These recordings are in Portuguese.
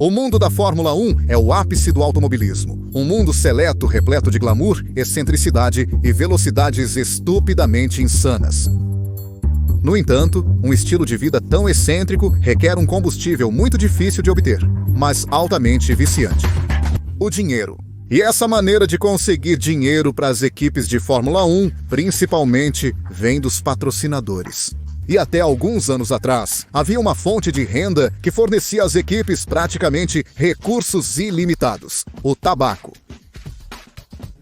O mundo da Fórmula 1 é o ápice do automobilismo. Um mundo seleto, repleto de glamour, excentricidade e velocidades estupidamente insanas. No entanto, um estilo de vida tão excêntrico requer um combustível muito difícil de obter, mas altamente viciante: o dinheiro. E essa maneira de conseguir dinheiro para as equipes de Fórmula 1, principalmente, vem dos patrocinadores. E até alguns anos atrás, havia uma fonte de renda que fornecia às equipes praticamente recursos ilimitados: o tabaco.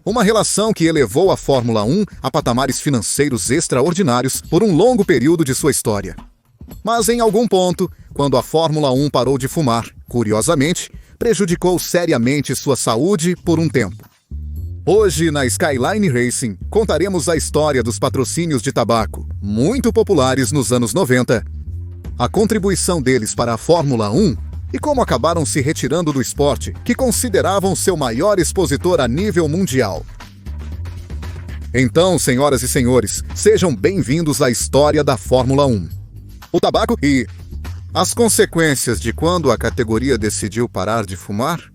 Uma relação que elevou a Fórmula 1 a patamares financeiros extraordinários por um longo período de sua história. Mas em algum ponto, quando a Fórmula 1 parou de fumar, curiosamente, prejudicou seriamente sua saúde por um tempo. Hoje, na Skyline Racing, contaremos a história dos patrocínios de tabaco, muito populares nos anos 90, a contribuição deles para a Fórmula 1 e como acabaram se retirando do esporte que consideravam seu maior expositor a nível mundial. Então, senhoras e senhores, sejam bem-vindos à história da Fórmula 1. O tabaco e as consequências de quando a categoria decidiu parar de fumar?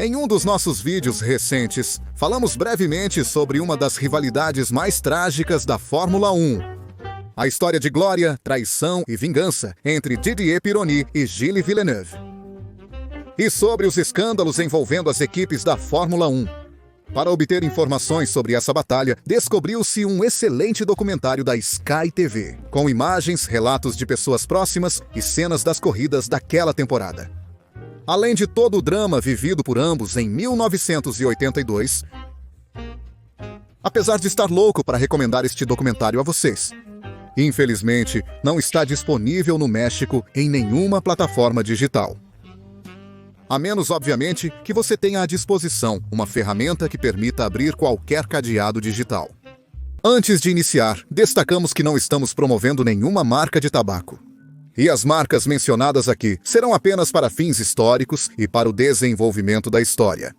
Em um dos nossos vídeos recentes, falamos brevemente sobre uma das rivalidades mais trágicas da Fórmula 1. A história de glória, traição e vingança entre Didier Pironi e Gilles Villeneuve. E sobre os escândalos envolvendo as equipes da Fórmula 1. Para obter informações sobre essa batalha, descobriu-se um excelente documentário da Sky TV, com imagens, relatos de pessoas próximas e cenas das corridas daquela temporada. Além de todo o drama vivido por ambos em 1982, apesar de estar louco para recomendar este documentário a vocês, infelizmente não está disponível no México em nenhuma plataforma digital. A menos, obviamente, que você tenha à disposição uma ferramenta que permita abrir qualquer cadeado digital. Antes de iniciar, destacamos que não estamos promovendo nenhuma marca de tabaco. E as marcas mencionadas aqui serão apenas para fins históricos e para o desenvolvimento da história.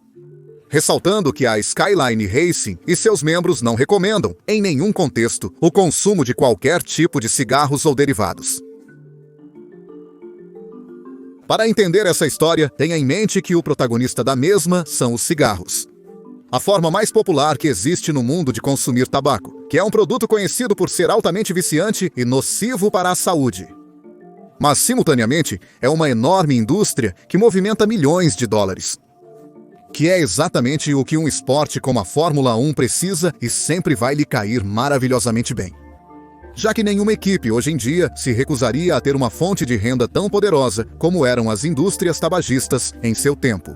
Ressaltando que a Skyline Racing e seus membros não recomendam, em nenhum contexto, o consumo de qualquer tipo de cigarros ou derivados. Para entender essa história, tenha em mente que o protagonista da mesma são os cigarros. A forma mais popular que existe no mundo de consumir tabaco, que é um produto conhecido por ser altamente viciante e nocivo para a saúde. Mas, simultaneamente, é uma enorme indústria que movimenta milhões de dólares. Que é exatamente o que um esporte como a Fórmula 1 precisa e sempre vai lhe cair maravilhosamente bem. Já que nenhuma equipe hoje em dia se recusaria a ter uma fonte de renda tão poderosa como eram as indústrias tabagistas em seu tempo.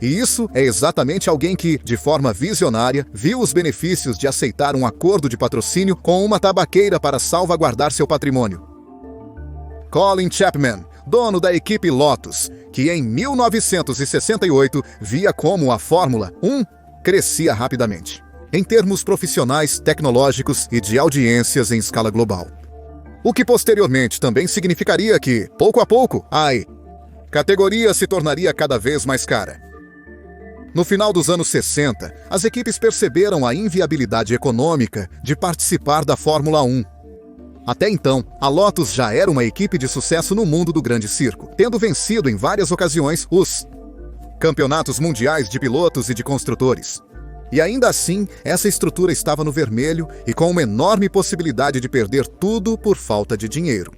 E isso é exatamente alguém que, de forma visionária, viu os benefícios de aceitar um acordo de patrocínio com uma tabaqueira para salvaguardar seu patrimônio. Colin Chapman, dono da equipe Lotus, que em 1968 via como a Fórmula 1 crescia rapidamente, em termos profissionais, tecnológicos e de audiências em escala global. O que posteriormente também significaria que, pouco a pouco, a categoria se tornaria cada vez mais cara. No final dos anos 60, as equipes perceberam a inviabilidade econômica de participar da Fórmula 1. Até então, a Lotus já era uma equipe de sucesso no mundo do grande circo, tendo vencido em várias ocasiões os campeonatos mundiais de pilotos e de construtores. E ainda assim, essa estrutura estava no vermelho e com uma enorme possibilidade de perder tudo por falta de dinheiro.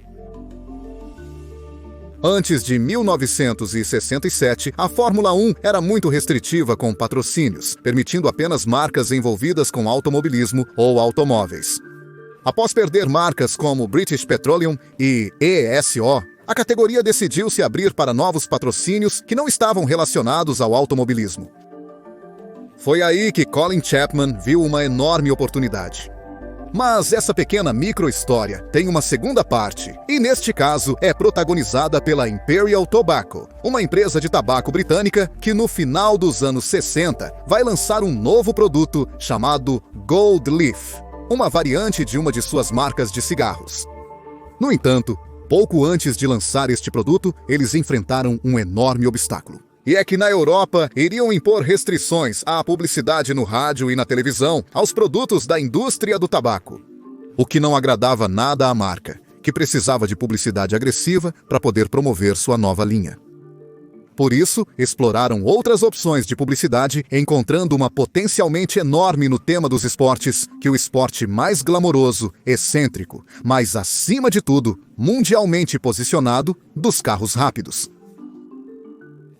Antes de 1967, a Fórmula 1 era muito restritiva com patrocínios, permitindo apenas marcas envolvidas com automobilismo ou automóveis. Após perder marcas como British Petroleum e ESO, a categoria decidiu se abrir para novos patrocínios que não estavam relacionados ao automobilismo. Foi aí que Colin Chapman viu uma enorme oportunidade. Mas essa pequena micro-história tem uma segunda parte, e neste caso é protagonizada pela Imperial Tobacco, uma empresa de tabaco britânica que no final dos anos 60 vai lançar um novo produto chamado Gold Leaf, uma variante de uma de suas marcas de cigarros. No entanto, pouco antes de lançar este produto, eles enfrentaram um enorme obstáculo. E é que na Europa iriam impor restrições à publicidade no rádio e na televisão aos produtos da indústria do tabaco. O que não agradava nada à marca, que precisava de publicidade agressiva para poder promover sua nova linha. Por isso, exploraram outras opções de publicidade, encontrando uma potencialmente enorme no tema dos esportes, que o esporte mais glamouroso, excêntrico, mas acima de tudo, mundialmente posicionado, dos carros rápidos.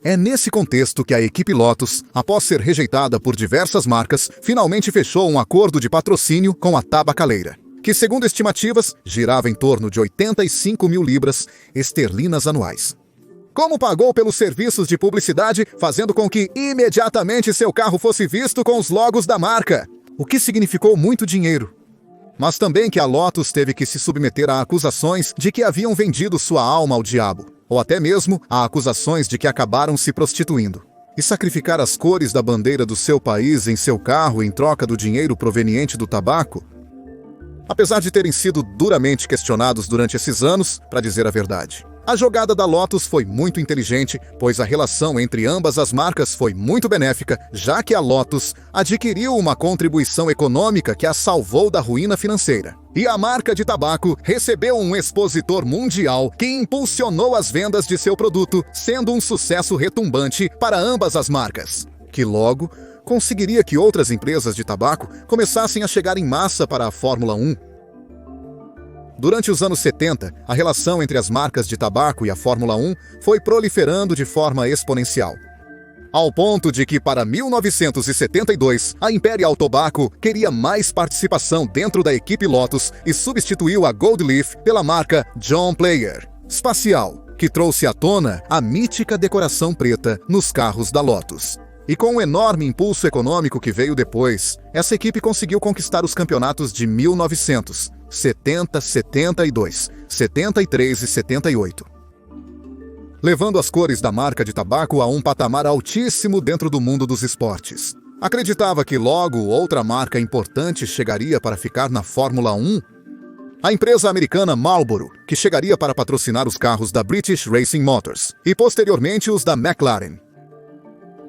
É nesse contexto que a equipe Lotus, após ser rejeitada por diversas marcas, finalmente fechou um acordo de patrocínio com a tabacaleira, que, segundo estimativas, girava em torno de 85 mil libras esterlinas anuais. Como pagou pelos serviços de publicidade, fazendo com que imediatamente seu carro fosse visto com os logos da marca, o que significou muito dinheiro. Mas também que a Lotus teve que se submeter a acusações de que haviam vendido sua alma ao diabo, ou até mesmo a acusações de que acabaram se prostituindo. E sacrificar as cores da bandeira do seu país em seu carro em troca do dinheiro proveniente do tabaco? Apesar de terem sido duramente questionados durante esses anos, para dizer a verdade, a jogada da Lotus foi muito inteligente, pois a relação entre ambas as marcas foi muito benéfica, já que a Lotus adquiriu uma contribuição econômica que a salvou da ruína financeira. E a marca de tabaco recebeu um expositor mundial que impulsionou as vendas de seu produto, sendo um sucesso retumbante para ambas as marcas, que logo conseguiria que outras empresas de tabaco começassem a chegar em massa para a Fórmula 1. Durante os anos 70, a relação entre as marcas de tabaco e a Fórmula 1 foi proliferando de forma exponencial. Ao ponto de que, para 1972, a Imperial Tobacco queria mais participação dentro da equipe Lotus e substituiu a Gold Leaf pela marca John Player Espacial, que trouxe à tona a mítica decoração preta nos carros da Lotus. E com o enorme impulso econômico que veio depois, essa equipe conseguiu conquistar os campeonatos de 1970, 72, 73 e 78. Levando as cores da marca de tabaco a um patamar altíssimo dentro do mundo dos esportes. Acreditava que logo outra marca importante chegaria para ficar na Fórmula 1? A empresa americana Marlboro, que chegaria para patrocinar os carros da British Racing Motors e posteriormente os da McLaren,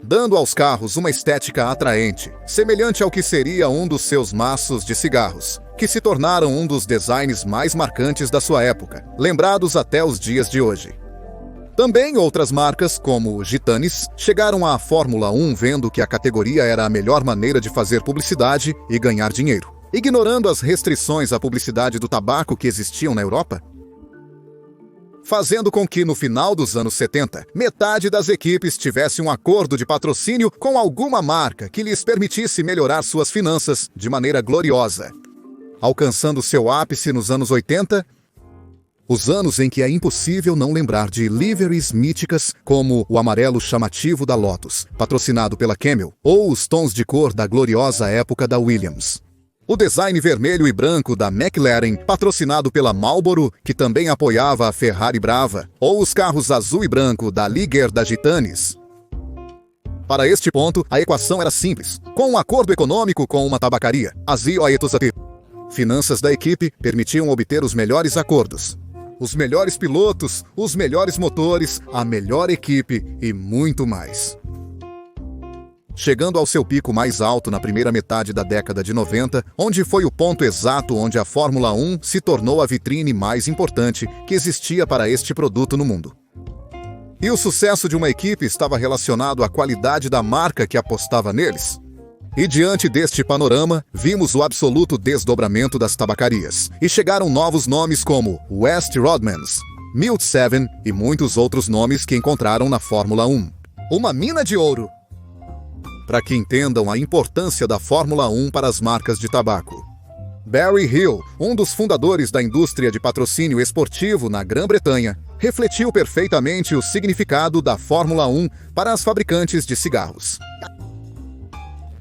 dando aos carros uma estética atraente, semelhante ao que seria um dos seus maços de cigarros, que se tornaram um dos designs mais marcantes da sua época, lembrados até os dias de hoje. Também outras marcas, como Gitanes, chegaram à Fórmula 1 vendo que a categoria era a melhor maneira de fazer publicidade e ganhar dinheiro, ignorando as restrições à publicidade do tabaco que existiam na Europa, fazendo com que, no final dos anos 70, metade das equipes tivesse um acordo de patrocínio com alguma marca que lhes permitisse melhorar suas finanças de maneira gloriosa. Alcançando seu ápice nos anos 80, os anos em que é impossível não lembrar de liveries míticas como o amarelo chamativo da Lotus, patrocinado pela Camel, ou os tons de cor da gloriosa época da Williams. O design vermelho e branco da McLaren, patrocinado pela Marlboro, que também apoiava a Ferrari Brava, ou os carros azul e branco da Ligier da Gitanes. Para este ponto, a equação era simples. Com um acordo econômico com uma tabacaria, as finanças da equipe permitiam obter os melhores acordos, os melhores pilotos, os melhores motores, a melhor equipe e muito mais. Chegando ao seu pico mais alto na primeira metade da década de 90, onde foi o ponto exato onde a Fórmula 1 se tornou a vitrine mais importante que existia para este produto no mundo. E o sucesso de uma equipe estava relacionado à qualidade da marca que apostava neles. E diante deste panorama, vimos o absoluto desdobramento das tabacarias, e chegaram novos nomes como West Rodmans, Milt 7 e muitos outros nomes que encontraram na Fórmula 1. Uma mina de ouro! Para que entendam a importância da Fórmula 1 para as marcas de tabaco. Barry Hill, um dos fundadores da indústria de patrocínio esportivo na Grã-Bretanha, refletiu perfeitamente o significado da Fórmula 1 para as fabricantes de cigarros.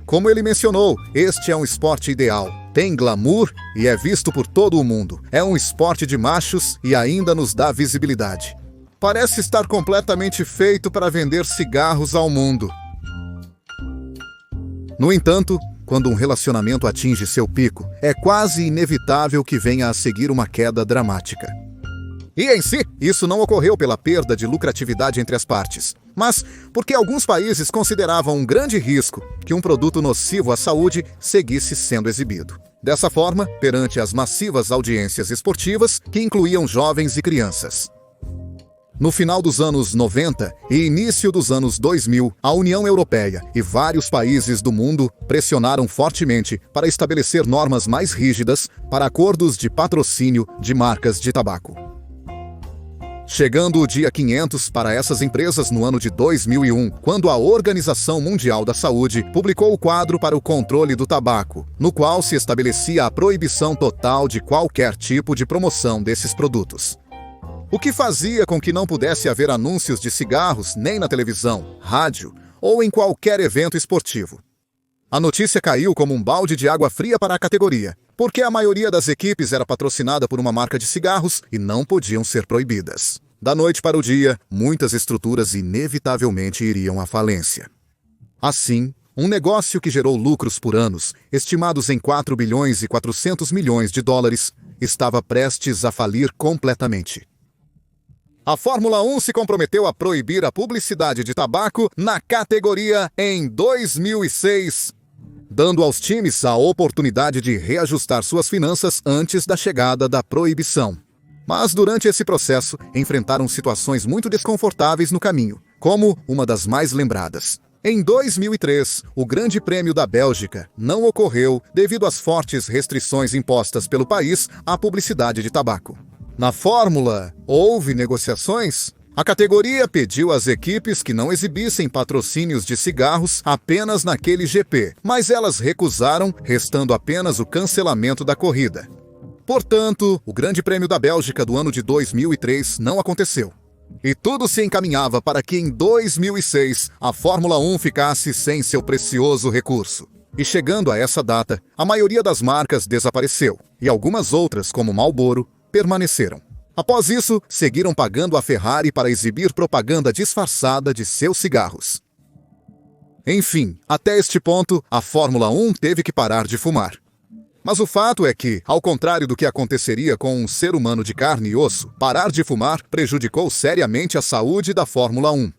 Como ele mencionou, este é um esporte ideal, tem glamour e é visto por todo o mundo. É um esporte de machos e ainda nos dá visibilidade. Parece estar completamente feito para vender cigarros ao mundo. No entanto, quando um relacionamento atinge seu pico, é quase inevitável que venha a seguir uma queda dramática. E em si, isso não ocorreu pela perda de lucratividade entre as partes, mas porque alguns países consideravam um grande risco que um produto nocivo à saúde seguisse sendo exibido. Dessa forma, perante as massivas audiências esportivas que incluíam jovens e crianças. No final dos anos 90 e início dos anos 2000, a União Europeia e vários países do mundo pressionaram fortemente para estabelecer normas mais rígidas para acordos de patrocínio de marcas de tabaco. Chegando o dia 500 para essas empresas no ano de 2001, quando a Organização Mundial da Saúde publicou o quadro para o controle do tabaco, no qual se estabelecia a proibição total de qualquer tipo de promoção desses produtos. O que fazia com que não pudesse haver anúncios de cigarros nem na televisão, rádio ou em qualquer evento esportivo. A notícia caiu como um balde de água fria para a categoria, porque a maioria das equipes era patrocinada por uma marca de cigarros e não podiam ser proibidas. Da noite para o dia, muitas estruturas inevitavelmente iriam à falência. Assim, um negócio que gerou lucros por anos, estimados em 4 bilhões e 400 milhões de dólares, estava prestes a falir completamente. A Fórmula 1 se comprometeu a proibir a publicidade de tabaco na categoria em 2006, dando aos times a oportunidade de reajustar suas finanças antes da chegada da proibição. Mas durante esse processo, enfrentaram situações muito desconfortáveis no caminho, como uma das mais lembradas. Em 2003, o Grande Prêmio da Bélgica não ocorreu devido às fortes restrições impostas pelo país à publicidade de tabaco. Na Fórmula, houve negociações? A categoria pediu às equipes que não exibissem patrocínios de cigarros apenas naquele GP, mas elas recusaram, restando apenas o cancelamento da corrida. Portanto, o Grande Prêmio da Bélgica do ano de 2003 não aconteceu. E tudo se encaminhava para que em 2006 a Fórmula 1 ficasse sem seu precioso recurso. E chegando a essa data, a maioria das marcas desapareceu, e algumas outras, como Marlboro, permaneceram. Após isso, seguiram pagando a Ferrari para exibir propaganda disfarçada de seus cigarros. Enfim, até este ponto, a Fórmula 1 teve que parar de fumar. Mas o fato é que, ao contrário do que aconteceria com um ser humano de carne e osso, parar de fumar prejudicou seriamente a saúde da Fórmula 1.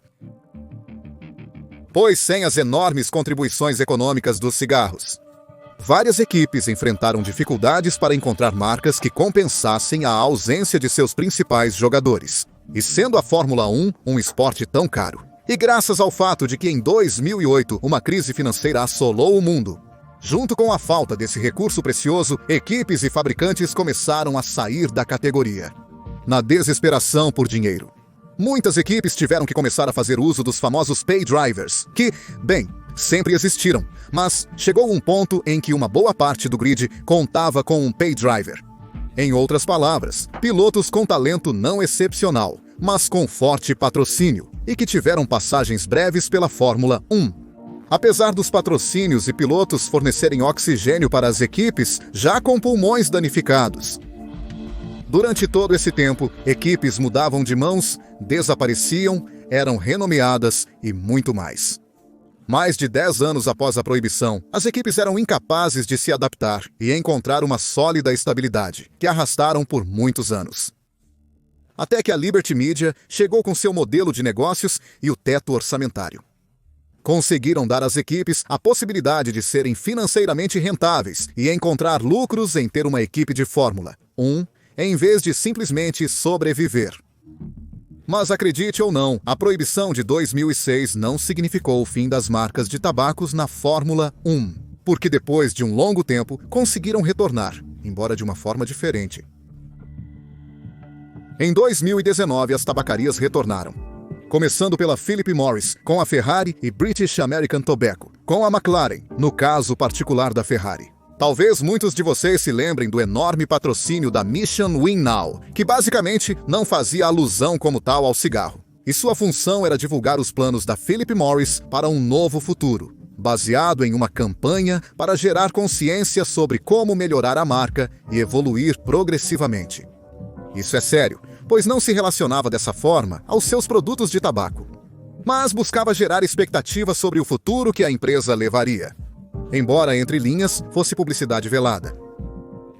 Pois sem as enormes contribuições econômicas dos cigarros, várias equipes enfrentaram dificuldades para encontrar marcas que compensassem a ausência de seus principais jogadores. E sendo a Fórmula 1 um esporte tão caro, e graças ao fato de que em 2008 uma crise financeira assolou o mundo, junto com a falta desse recurso precioso, equipes e fabricantes começaram a sair da categoria, na desesperação por dinheiro. Muitas equipes tiveram que começar a fazer uso dos famosos pay drivers, que, bem, sempre existiram, mas chegou um ponto em que uma boa parte do grid contava com um pay driver. Em outras palavras, pilotos com talento não excepcional, mas com forte patrocínio, e que tiveram passagens breves pela Fórmula 1. Apesar dos patrocínios e pilotos fornecerem oxigênio para as equipes, já com pulmões danificados. Durante todo esse tempo, equipes mudavam de mãos, desapareciam, eram renomeadas e muito mais. Mais de 10 anos após a proibição, as equipes eram incapazes de se adaptar e encontrar uma sólida estabilidade, que arrastaram por muitos anos. Até que a Liberty Media chegou com seu modelo de negócios e o teto orçamentário. Conseguiram dar às equipes a possibilidade de serem financeiramente rentáveis e encontrar lucros em ter uma equipe de Fórmula 1, em vez de simplesmente sobreviver. Mas acredite ou não, a proibição de 2006 não significou o fim das marcas de tabacos na Fórmula 1, porque depois de um longo tempo conseguiram retornar, embora de uma forma diferente. Em 2019, as tabacarias retornaram. Começando pela Philip Morris, com a Ferrari e British American Tobacco, com a McLaren, no caso particular da Ferrari. Talvez muitos de vocês se lembrem do enorme patrocínio da Mission Win Now, que basicamente não fazia alusão como tal ao cigarro. E sua função era divulgar os planos da Philip Morris para um novo futuro, baseado em uma campanha para gerar consciência sobre como melhorar a marca e evoluir progressivamente. Isso é sério, pois não se relacionava dessa forma aos seus produtos de tabaco, mas buscava gerar expectativas sobre o futuro que a empresa levaria, embora entre linhas fosse publicidade velada.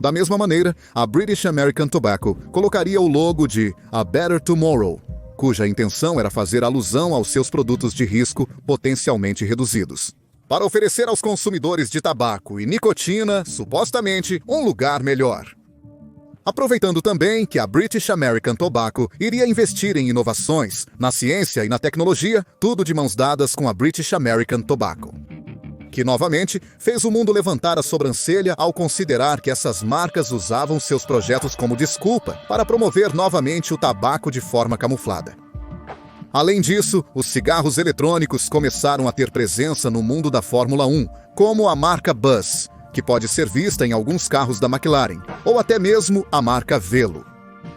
Da mesma maneira, a British American Tobacco colocaria o logo de A Better Tomorrow, cuja intenção era fazer alusão aos seus produtos de risco potencialmente reduzidos. para oferecer aos consumidores de tabaco e nicotina, supostamente, um lugar melhor. Aproveitando também que a British American Tobacco iria investir em inovações, na ciência e na tecnologia, tudo de mãos dadas com a British American Tobacco, que novamente fez o mundo levantar a sobrancelha ao considerar que essas marcas usavam seus projetos como desculpa para promover novamente o tabaco de forma camuflada. Além disso, os cigarros eletrônicos começaram a ter presença no mundo da Fórmula 1, como a marca Buzz, que pode ser vista em alguns carros da McLaren, ou até mesmo a marca Velo.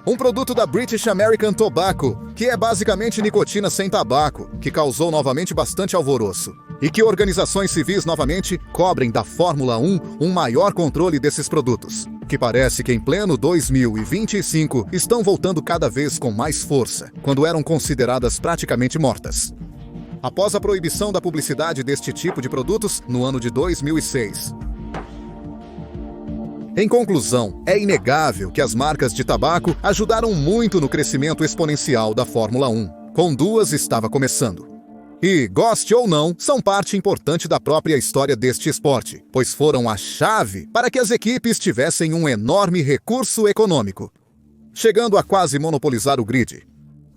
Um produto da British American Tobacco, que é basicamente nicotina sem tabaco, que causou novamente bastante alvoroço, e que organizações civis novamente cobrem da Fórmula 1 um maior controle desses produtos, que parece que em pleno 2025 estão voltando cada vez com mais força, quando eram consideradas praticamente mortas. Após a proibição da publicidade deste tipo de produtos no ano de 2006. Em conclusão, é inegável que as marcas de tabaco ajudaram muito no crescimento exponencial da Fórmula 1. Com duas estava começando. E, goste ou não, são parte importante da própria história deste esporte, pois foram a chave para que as equipes tivessem um enorme recurso econômico, chegando a quase monopolizar o grid.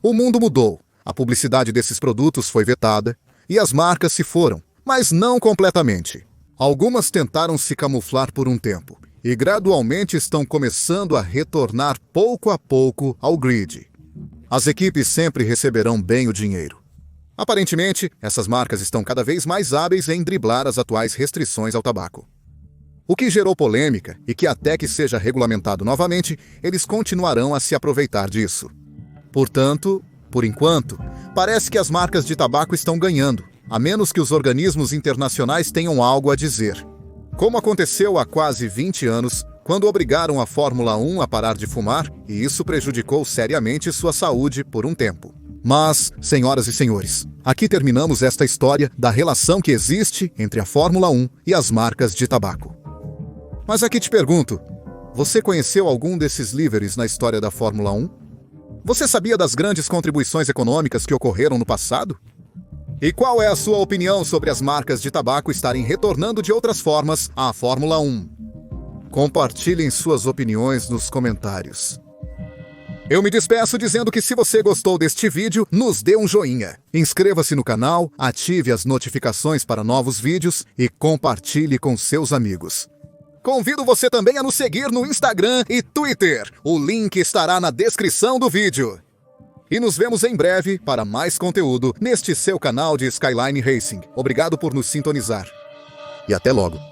O mundo mudou, a publicidade desses produtos foi vetada e as marcas se foram, mas não completamente. Algumas tentaram se camuflar por um tempo e gradualmente estão começando a retornar pouco a pouco ao grid. As equipes sempre receberão bem o dinheiro. Aparentemente, essas marcas estão cada vez mais hábeis em driblar as atuais restrições ao tabaco. O que gerou polêmica e que até que seja regulamentado novamente, eles continuarão a se aproveitar disso. Portanto, por enquanto, parece que as marcas de tabaco estão ganhando, a menos que os organismos internacionais tenham algo a dizer. Como aconteceu há quase 20 anos, quando obrigaram a Fórmula 1 a parar de fumar, e isso prejudicou seriamente sua saúde por um tempo. Mas, senhoras e senhores, aqui terminamos esta história da relação que existe entre a Fórmula 1 e as marcas de tabaco. Mas aqui te pergunto, você conheceu algum desses líderes na história da Fórmula 1? Você sabia das grandes contribuições econômicas que ocorreram no passado? E qual é a sua opinião sobre as marcas de tabaco estarem retornando de outras formas à Fórmula 1? Compartilhem suas opiniões nos comentários. Eu me despeço dizendo que se você gostou deste vídeo, nos dê um joinha. Inscreva-se no canal, ative as notificações para novos vídeos e compartilhe com seus amigos. Convido você também a nos seguir no Instagram e Twitter. O link estará na descrição do vídeo. E nos vemos em breve para mais conteúdo neste seu canal de Skyline Racing. Obrigado por nos sintonizar. E até logo.